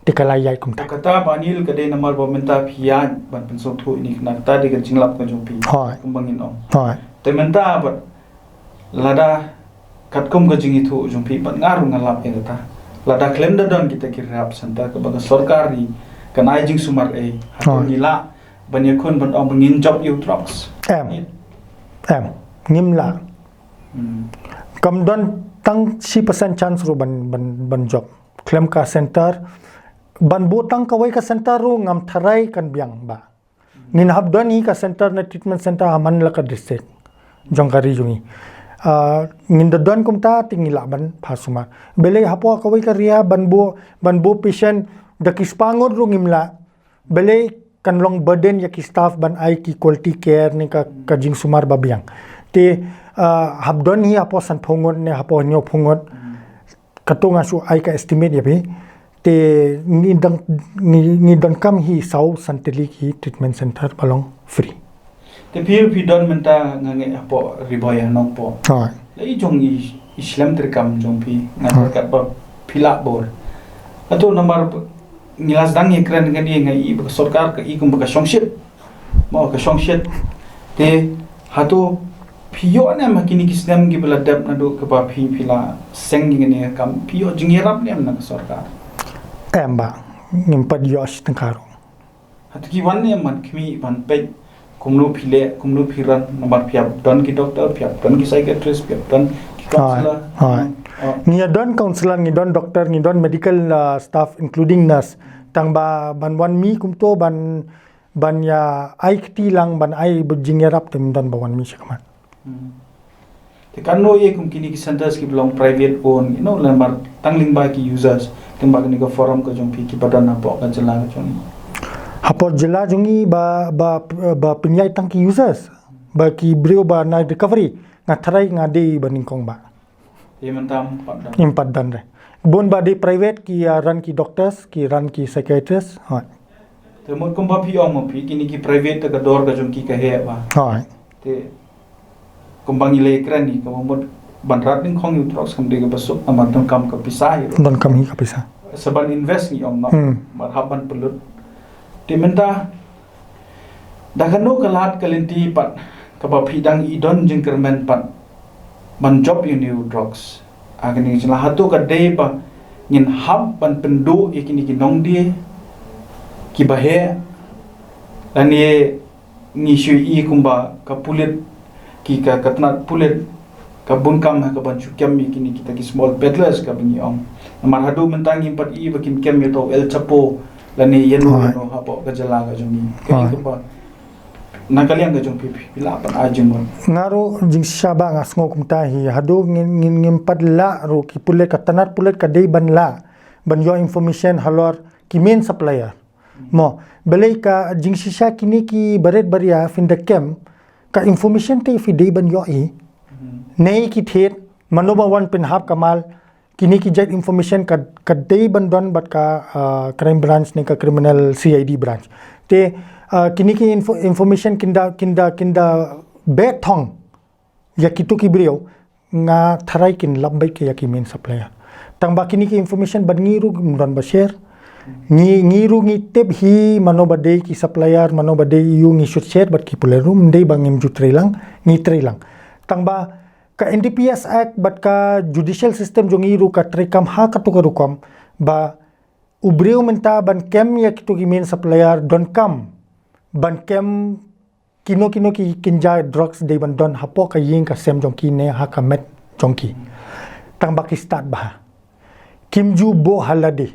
te kala yai kum ta
kata banil ka dei namar ba menta phian ban pen so thu ni khna ta de ka jinglap ka jompi
Hoi.
kumbangin ong
hoi
te menta ba lada kat kum ka jingi thu jompi ban ngaru ngalap ya ta lada claim da don kita kirap santa ka baga sarkari kanai jing sumar e hatu nila banya kun ban ong bangin job you drugs
em ngim la kam don tang 10% chance ru ban job claim ka center ban bo tang ka wai ka center ru ngam tharai kan biang ba nin hab don hi ka center na treatment center aman la ka district jongkari jungi ngin da don kum ta tingila ban phasuma bele hapo ka wai ka ria ban bo patient da kispangon ru ngimla bele kan long burden ya ki staff ban ai ki quality care ni ka jing sumar babiang te habdon hi apo san phongon ne hapo nyo phongot katonga su ai ka estimate ya bi te ni dan kam hi sau santeli ki treatment center balong free
te phi don menta ngange apo riboya nong po
hoi
lei jong islam terkam jong phi ngan ka ba phila bor ato number ngilas dang ye kran ngani ngai ba sarkar ka i kum ba shongshit mo ka shongshit te hato phiyo ne makini kisnam gi bala dab na do ka ba phila seng ngani kam phiyo jingirap ne na sarkar
emba ngimpat yosh tengkaro
hato ki wan ne man khmi ban pe kumlu phile kumlu phiran number phiap don ki doctor phiap don ki psychiatrist phiap don ki counselor
ngi don counselor ngi don doctor ngi don medical staff including nurse tang ba ban wan mi kum to ban ya ai kti lang ban ai bujingerap tem don ba wan mi shikaman
te kanno ye kum kini ki centers ki belong private own lambar tangling ba ki users temba ni ka forum ka jompi ki badan apo ka jala ka joni
hapo jela jungi ba pinyai tang ki users ba ki brio ba na recovery ngatharai ngade baningkong ba
ye mentam padam
impat dan re bon ba de private ki run ki doctors ki run ki psychiatrist ha
te mo kum ba pi ong mo pi kini ki private ka dor ka jomki ka he ba
ha
te kumbang ile krani ka mo ban rat ning khong utrox kam de ka basuk amat tom kam ka pisai
don kam hi ka pisa
saban invest ni ong no mar haban pelut te menta dagano kalat kalinti pat ka ba phidang idon jingkermen pat ban job you new drugs agni jela hatu ka dei ba ngin hab ban pendu ikini ki nong die ki bahe lani ni shui i kumba ka pulit ki ka katna pulit ka bunkam ka ban chukyam ikini kita ki small peddlers ka bingi ong mar hadu mentangi pat i bakim kem to el chapo lani yenu no hapo ka jala ka jumi ka kumba nakaliang ka jong pipi pila pan ajeng mo
ngaro jing syaba nga sngo kumtahi hado ngin padla ro ki pulet ka tanat pulet ka day banla ban yo information halor ki main supplier mo belai ka jing sisa kini ki baret baria fin the camp ka information te fi day ban yo nei ki thet manoba wan pen hap kamal kini ki jet information ka day ban don bat ka crime branch ne ka criminal CID branch te kini ki information kinda bet thong ya kitu ki brio nga tharai kin lambai ke ya ki main supplier tang ba kini ki information ban ngiru don ba share ngiru ngi tep hi mano ba dei ki supplier mano ba dei yu ngi shoot share bat ki pule room dei bang em ju trailang ngi trailang tang ba ka NDPS Act bat ka judicial system jo ngiru ka trekam ha ka to ka rukom ba ubreu menta ban kem ya kitu ki main supplier don kam ban kem kino ki kinja drugs dei ban don hapo ka ying ka sem jong ki ne ha ka met jong ki tang ba ki start ba kim ju bo halade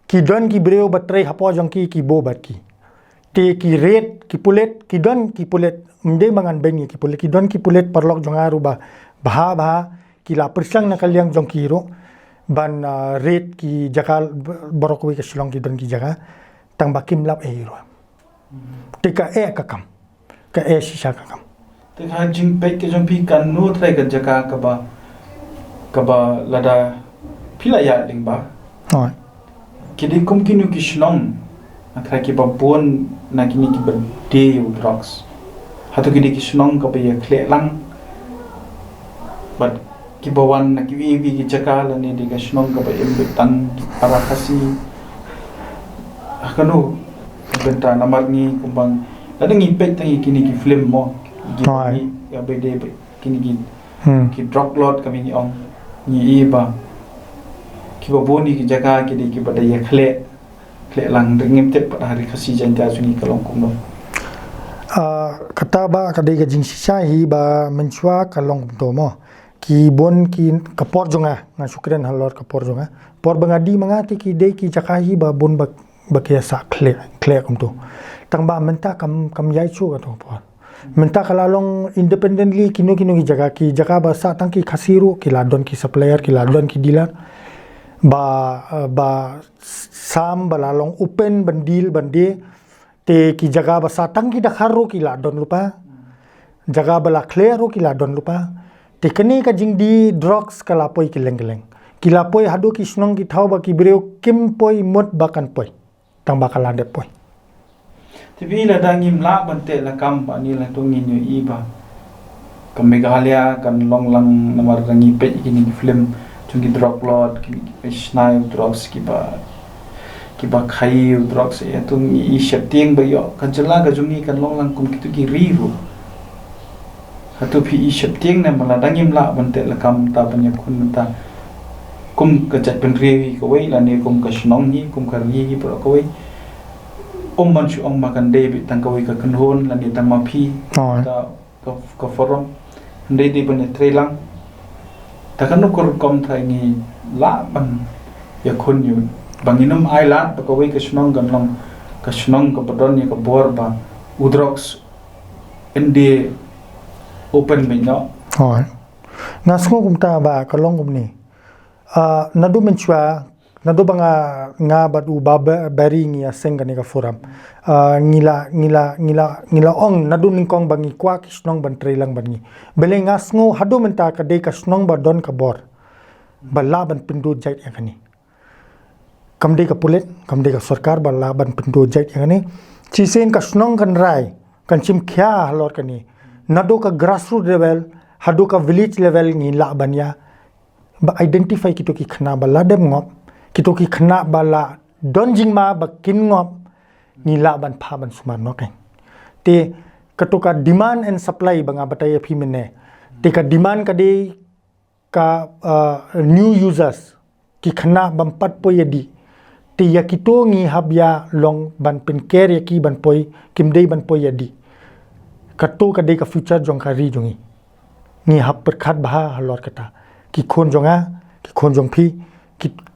ki don ki breu batrai hapo jong ki bo bat ki te ki red ki pulet ki don ki pulet mde mangan ben ki pulet ki don ki pulet parlok jong aru ba ki la persang na kalyang jong ki ro ban red ki jakal borokwi ka silong ki don ki jaga tang ba kim lap e ro te ka kakam ka sisa kakam
te ha jing pe ke jong pi kan no trai ka jaka ka ba lada pila ya ding ba
oi
kidi kum kinu ki shnong akra ki ba bon na kini ki ba de drugs hatu kidi ki shnong ka ba ya khle lang but ki ba wan na ki wi ki jaka la ni de ka shnong ka ba em tan para kasi akano benta namar ni kumbang ada ngipet tangi kini ki film mo
Right.
ya bede kini ki drop lot kami ni ong ni iba ki ba boni ki jaga ki di ki bada ya khle lang ringim tep pada hari kasi janta suni kalong kum no
kata ba kadai ga jing sisa hi ba menchua kalong to mo ki bon ki kapor jonga nga sukren halor kapor jonga por bangadi mangati ki dei ki jakahi ba bon ba bakia sa kle kum to tang ba menta kam yai chu ka to por menta kalalong independently kino ki jaga ba sa tang ki khasiru ki ladon ki supplier ki ladon ki dealer ba sam balalong open bandil bande te ki jaga ba sa tang ki dakharu ki ladon lupa jaga bala clear ki ladon lupa te kani ka jingdi drugs kala poi ki leng ki la poi hadu ki snong ki thau ba ki breu kim poi mot bakan poi tang bakala de poi
tibi la dangim la bante la kam pa ni la tungin yo iba kam Meghalaya kan long lang namar rangi pe kini film chungi drug lord kini snai drugs ki ba khai drugs ya tung i shapting ba yo kan chala ga jungi kan long lang kum kitu ki riru hatu phi i shapting na mala dangim la bante la kam ta panya kun ta kum ka chat pen ri ko wei la ne kum ka snong ni kum ka ri pro ko wei man shu ong makan David tang ka wei ka kanhon la ni tang ma phi ka forum ndai di bane trelang ta kan ko kom thai ni la ban ya khun yu banginum island ka wei ka snong gan long ka snong ka badon ni ka bor ba udrox ende open me no
oi na sngo kum ta ba ka long kum ni nadu menchua nadu banga nga badu bari ngi aseng ka forum ngila ong nadu ningkong bangi kwa kisnong ban trailang bangi bele nga sngo hadu menta ka de ka snong ba don ka bor bala ban pindu jait ya kani kamde ka pulet kamde ka sarkar bala ban pindu jait ya kani chisen ka snong kan rai kan chim khya halor kani nadu ka grassroots level hadu ka village level ngi la banya ba identify kito ki khna bala dem ngop kito ki khna bala don jingma ba kin ngop ni la ban pha ban suman no kai te katoka demand and supply banga bataya phi mene te ka demand ka de ka new users ki khna bam pat po yadi te ya kito ngi habya long ban pen care ya ki ban poi kim dei ban poi yadi kato ka de ka future jong ka ri jongi ni hab per khat bha halor kata ki khon jonga ki khon jong phi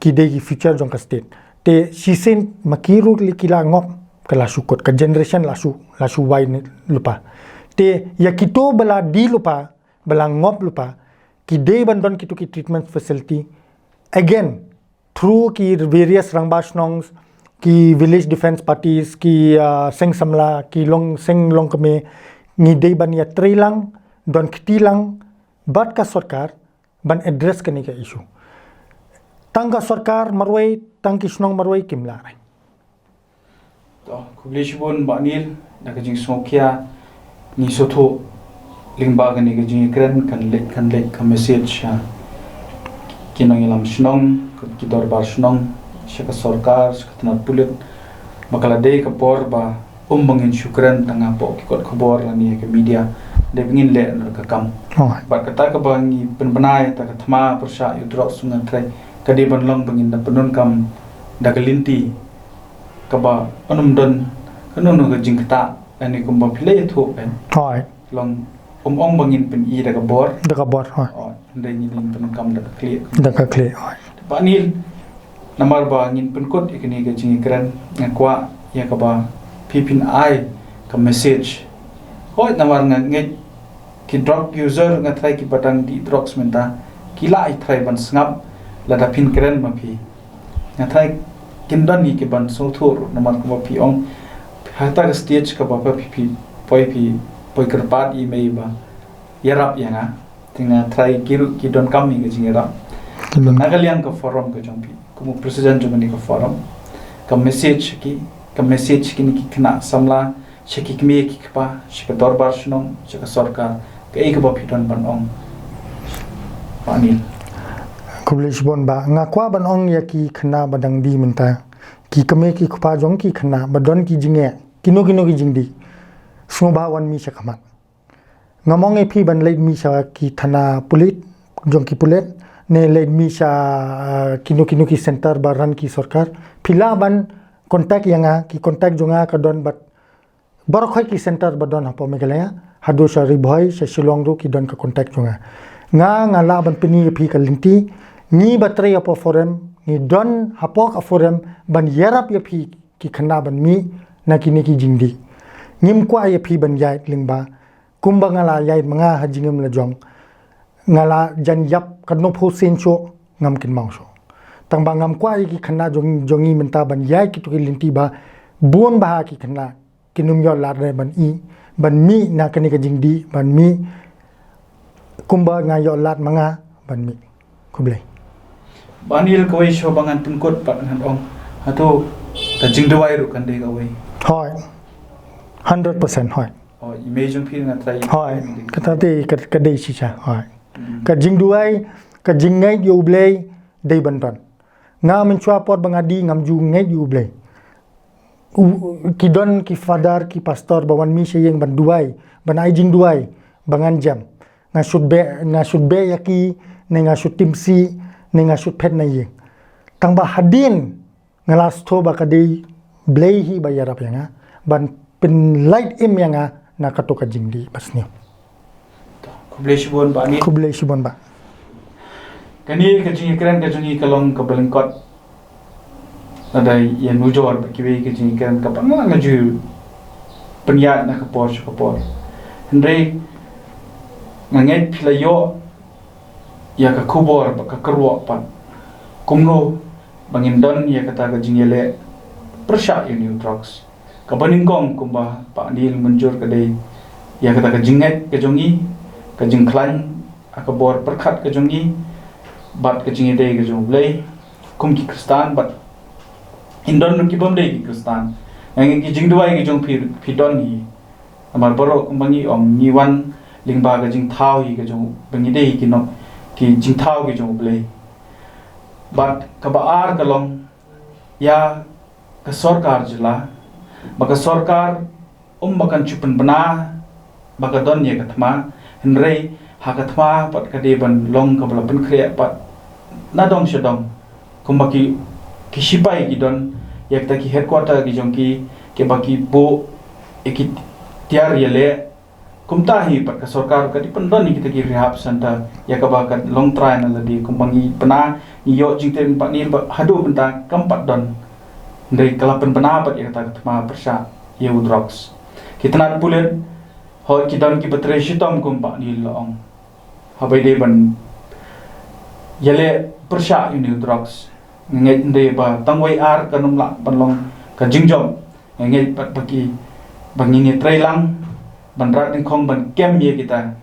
ki de ki future jong ka state te sisen makiru likila ngop ke lasu kot ke generation lasu Y ni lupa te ya kita bela di lupa bela ngop lupa ki de bandon kitu ki treatment facility again through ki various rangbas nongs ki village defense parties ki seng samla ki long keme ngi de ban ya trilang don kitilang bat ka sarkar ban address kani ka issue tangga sarkar marwai tangki snong marwai kimla rai
to kublish bon banil na ka jing sokya ni soto lingba gani ka jing kren kan lek ka message kinang ilam snong ki dorbar snong shaka sarkar skatna pulit makala de ka por ba bangin syukran tanga po ki kot khobor ni ka media de bingin le ka kam ba kata ka bangi penbenai ta ka thma persha yudrok sungan trai ka de ban long bangin da penun kam da galinti ka ba anum don kanun ga jingta ani kum ba phile thu pen
hoi
long ong bangin pen I da ka bor
hoi
de ni penun kam da clear
hoi
ba nil namar ba ngin pen kot ikini ga jingi kran ngakwa ya ka ba pipin ai ka message hoi namar nge ki drug user nga try ki batang di drugs menta kila ai try ban sngap la da pin kran ma phi nga try kindan ni ki ban so thur namar ko phi ong hata stage ka ba phi poi kerpat I mei ba yarap yanga tinga try ki don kam ni ga jingera nagalian ka forum ka jompi kumu president jomani ka forum ka message ki ni ki kena samla sheki kme ki pa shika dorbar shnong shika sarkar ka ek ba phiton ban ong pani
kublish bon ba ngakwa ban ong ya ki khna badang di menta ki kame ki khupa jong ki khna badon ki jinge kino ki jingdi sungba wan mi shakhamat ngamong e phi ban leid mi sha ki thana pulit jong ki pulet ne leid mi sha kino ki center baran ki sarkar phila ban contact yanga ki contact jonga ka don bat barakhoi ki center badon hapo megalaya hadu shari bhai sha shillong ru ki don ka contact jonga nga la ban pini phi ka linti ni batre apo forum ni don hapo ka forum ban yarap ya phi ki khana ban mi na ki jingdi ngim kwa ya phi ban yai lingba kumba ngala yai manga hajingem la jong ngala jan yap kadno pho sencho ngam kin mauso tang bangam kwa ki khana jongi menta ban yai ki to ki linti ba bon ba ki khana kinum yo la re ban mi na kani ka jingdi ban mi kumba nga yo lat manga ban mi kublai
banil ko sho bangan pun kot pat ngan ong hato ta jingdawai ru kan de ga wai
hoi 100% hoi
imagine phi na try
hoi kata te ka dei chi cha hoi ka jingduai ka jingai yo blei dei banton nga men chua pot bangadi ngam ju ngai yu blei ki don ki father ki pastor bawan mi sheyeng ban duai ban ai jing duai bangan jam nga should be yaki ne nga should timsi ne nga should phet na yeng tang ba hadin ngala sto ba ka dei blei hi ba yarap yanga ban pen light im yanga na katoka jingdi pasni kublei shibon ba
kani ka jingi kran ka jingi kalong ka belengkot ada yang nujor kiwi ka jingi kran ka pang ngaju penyat na ka por hendrei nganget pilayo ya ka kubor ka kerwo pan kumno bangindon ya kata ka jingi le persya ini drugs ka baningkong kumba pa nil menjur ka dei ya kata ka jinget ka jongi ka jingklan aka bor perkhat ka jongi bat ka jingi dei ka jong blei kum ki kristan bat indon ki bom dei ki kristan ngang ki jingduai ki jong phi don hi amar boro kumbangi om ni wan lingba ka jing thau hi ka jong bangi dei ki no ki jing thau ki jong blei bat ka ba ar ka long ya ka sarkar jila baka sarkar bakan chupan bana baka don ye ka thma henrei hakathma pat ka de ban long ka bala pen khre pat na dong shadong kumbaki kisipai ki don yakta ki headquarter ki jongki ke baki bo ekit tiar yele kumta hi pat ka sarkar ka di pendon ni kita ki rehab center ya ka ba ka long try na ladi kumbangi pena yo jingten pak ni hadu benta kampat don Dari kalapan penapat ya kata ma persya yeu drugs. Kita nak pulen ho kita ki betre shitom kumpa ni long. Habai de ban yale persya ini drugs. Ngai de ba tangwai ar kanum la panlong ka jingjom. Ngai pat bagi bangini trailang ban rat ding khong ban kem ye kita.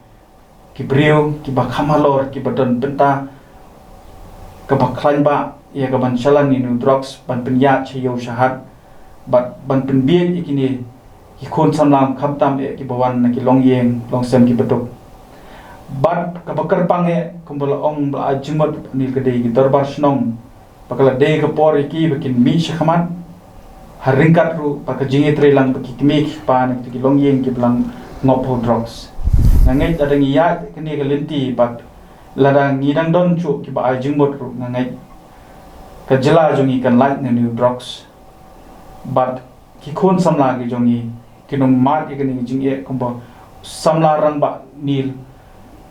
Ki brio ki ba khamalor ki badon benta ka ba khlain ba ya ka ban shalan ni drugs ban penya cheu shahat bat ban pen biet ikini ki khon samlam khamtam e ki bawan na ki long yeng long sem ki batuk bat ka bakar pange kumbala ong bla jimot ni kedai ki darbar snong pakala de ka por ki bakin mi shakhaman haringkat ru pak jingi trelang baki kmik pan ki long yeng ki blang ngopo drugs ngai ada ngiya kini ka linti bat ladang ngidang don chu ki ba jimot ru ngai ka jela jongi kan light ni drugs but ki khon samla ki jongi kinum mat ki kini jing e kumba samla rang ba nil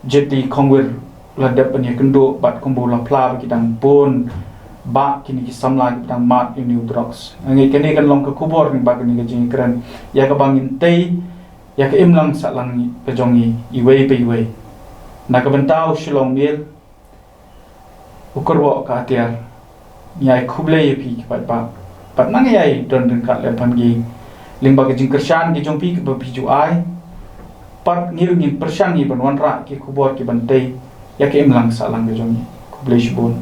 jetli khongwer la dep ni kendo bat kumbo la pla ki dang pon ba kini ki samla ki dang mat ni drugs ngai kini kan long ka kubor ni ba kini ki jing kran ya ka bangin tei ya ka imlang sa lang ni ka jongi iwei pe iwei na ka bentau shilong mil ukurwo ka atiar nyai khuble ye pi pat pa pat nang yai don den kat le pan gi ling ba jing kershan ki jong pi ki ba pi ju ai pat ngir ngin pershan ni ban wan ra ki khubor ki ban tei ya ke imlang sa lang ge jong khuble shibun